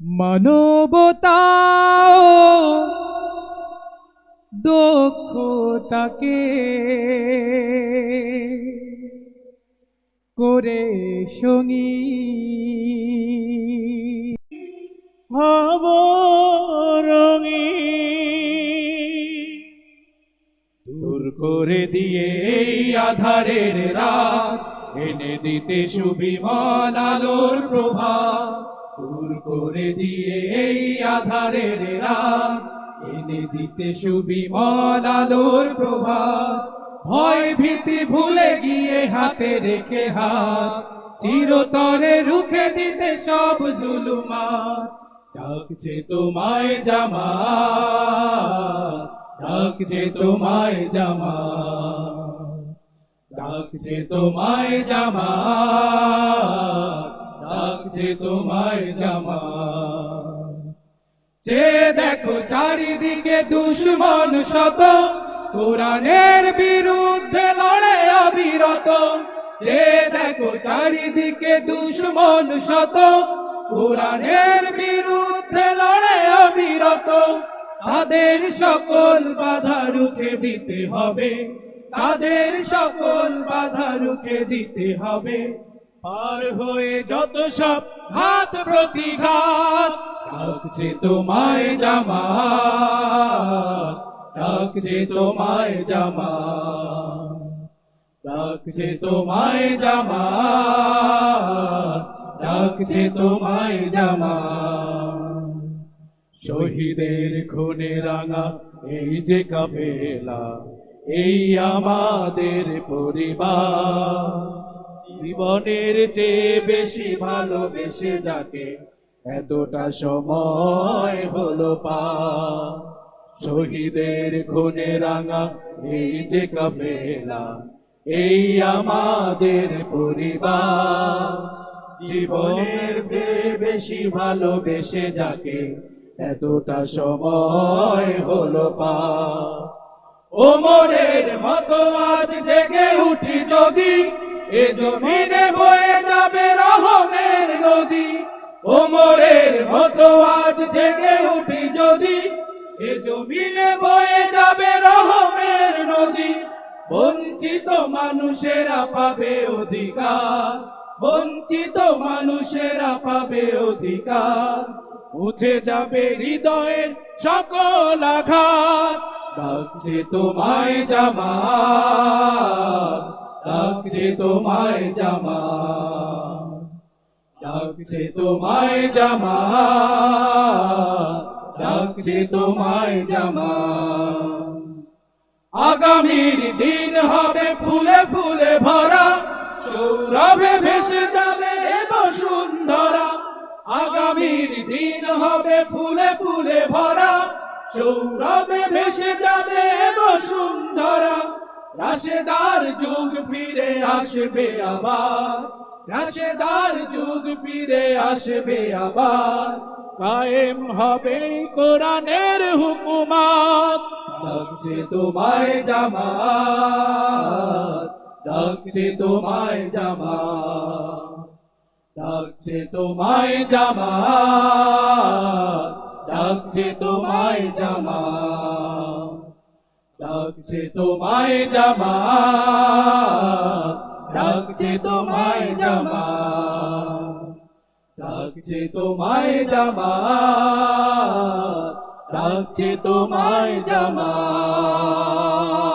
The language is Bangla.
মানবতা দক্ষতাকে করে সঙ্গী হব রঙী দূর করে দিয়ে এই আধারের রাত এনে দিতে সুবিমল আলোর প্রভাত দূর করে দিয়ে এই আধারের রাত এনে দিতে সুবিমল আলোর প্রভাত ভয় ভীতি ভুলে গিয়ে হাতে রেখে হাত চিরতরে রুখে দিতে সব জুলুমাত ডাকছে তোমায় জামাত ডাকছে তোমায় জামাত ডাকছে তোমায় জামাত ডাকছে তোমায় জামাত যে দেখো চারিদিকে দুশ্মন শত কোরআনের বিরুদ্ধে লড়ে অবিরত যে দেখো চারিদিকে দুশ্মন শত কোরআনের বিরুদ্ধে লড়ে অবিরত তাদের সকল বাধা রুখে দিতে হবে তাদের সকল বাধা রুখে দিতে হবে পার হয়ে যত সব ঘাত প্রতিঘাত ডাকছে তোমায় জামাত ডাকছে তোমায় জামাত ডাকছে তোমায় জামাত ডাকছে তোমায় জামাত শহীদের খুনে রাঙা এই যে কাফেলা এই আমাদের পরিবার জীবনের চেয়ে বেশি ভালোবেসে যাকে এতটা সময় হলো পা শহীদের খুনে রাঙা এই যে কাফেলা এই আমাদের পরিবার জীবনের চেয়ে বেশি ভালোবেসে যাকে এতটা সময় হলো পা ওমরের মতো আজ জেগে উঠি যদি এ জমিনে বয়ে যাবে রহমের নদী ওমরের মতো আজ জেগে উঠি যদি এ জমিনে বয়ে যাবে রহমের নদী বঞ্চিত মানুষেরা পাবে অধিকার বঞ্চিত মানুষেরা পাবে অধিকার মুছে যাবে হৃদয়ের সকল আঘাত ডাকছে তোমায় জামাত ডাকছে তোমায় জামাত ডাকছে তোমায় জামাত ডাকছে তোমায় জামাত আগামীর দিন হবে ফুলে ফুলে ভরা সৌরভে ভেসে যাবে বসুন্ধরা আগামীর দিন হবে ফুলে ফুলে ভরা সৌরভে ভেসে যাবে বসুন্ধরা রাশেদার যুগ ফিরে আসবে আবার রাশেদার যুগ ফিরে আসবে আবার কায়েম হবে কোরআনের হুকুমত ডাকছে তোমায় জামাত ডাকছে তোমায় জামাত ডাকছে তোমায় জামাত ডাকছে তোমায় জামাত ডাকছে তোমায় জামাত ডাকছে তোমায় জামাত ডাকছে তোমায় জামাত ডাকছে তোমায় জামাত